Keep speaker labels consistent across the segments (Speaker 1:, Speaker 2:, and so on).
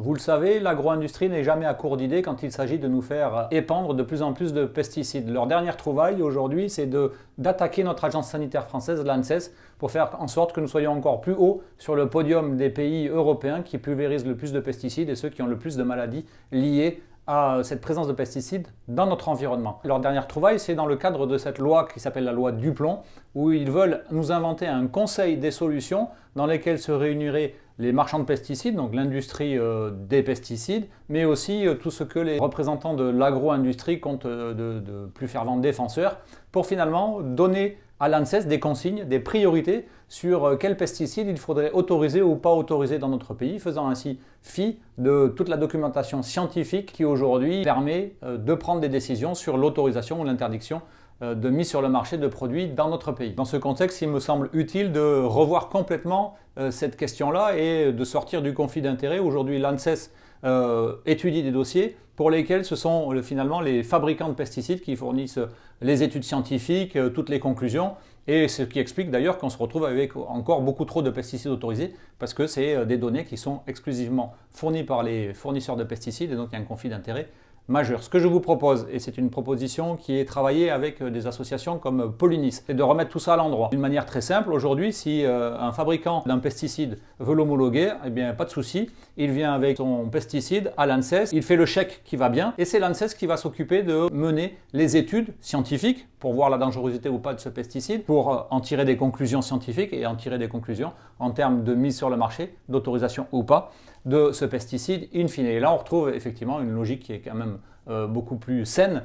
Speaker 1: Vous le savez, l'agro-industrie n'est jamais à court d'idées quand il s'agit de nous faire épandre de plus en plus de pesticides. Leur dernière trouvaille aujourd'hui, c'est d'attaquer notre agence sanitaire française, l'ANSES, pour faire en sorte que nous soyons encore plus haut sur le podium des pays européens qui pulvérisent le plus de pesticides et ceux qui ont le plus de maladies liées à cette présence de pesticides dans notre environnement. Leur dernière trouvaille, c'est dans le cadre de cette loi qui s'appelle la loi Duplon, où ils veulent nous inventer un conseil des solutions dans lesquelles se réuniraient les marchands de pesticides, donc l'industrie des pesticides, mais aussi tout ce que les représentants de l'agro-industrie comptent de plus fervents défenseurs, pour finalement donner à l'ANSES des consignes, des priorités sur quels pesticides il faudrait autoriser ou pas autoriser dans notre pays, faisant ainsi fi de toute la documentation scientifique qui aujourd'hui permet de prendre des décisions sur l'autorisation ou l'interdiction de mise sur le marché de produits dans notre pays. Dans ce contexte, il me semble utile de revoir complètement cette question-là et de sortir du conflit d'intérêts. Aujourd'hui, l'ANSES étudie des dossiers pour lesquels ce sont finalement les fabricants de pesticides qui fournissent les études scientifiques, toutes les conclusions, et ce qui explique d'ailleurs qu'on se retrouve avec encore beaucoup trop de pesticides autorisés parce que c'est des données qui sont exclusivement fournies par les fournisseurs de pesticides et donc il y a un conflit d'intérêts majeur. Ce que je vous propose, et c'est une proposition qui est travaillée avec des associations comme Polynis, c'est de remettre tout ça à l'endroit. D'une manière très simple, aujourd'hui, si un fabricant d'un pesticide veut l'homologuer, eh bien pas de souci, il vient avec son pesticide à l'ANSES, il fait le chèque qui va bien, et c'est l'ANSES qui va s'occuper de mener les études scientifiques pour voir la dangerosité ou pas de ce pesticide, pour en tirer des conclusions scientifiques et en tirer des conclusions en termes de mise sur le marché, d'autorisation ou pas de ce pesticide in fine. Et là, on retrouve effectivement une logique qui est quand même beaucoup plus saine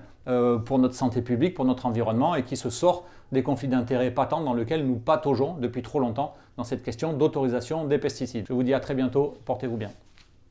Speaker 1: pour notre santé publique, pour notre environnement et qui se sort des conflits d'intérêts patents dans lesquels nous pataugeons depuis trop longtemps dans cette question d'autorisation des pesticides. Je vous dis à très bientôt, portez-vous bien.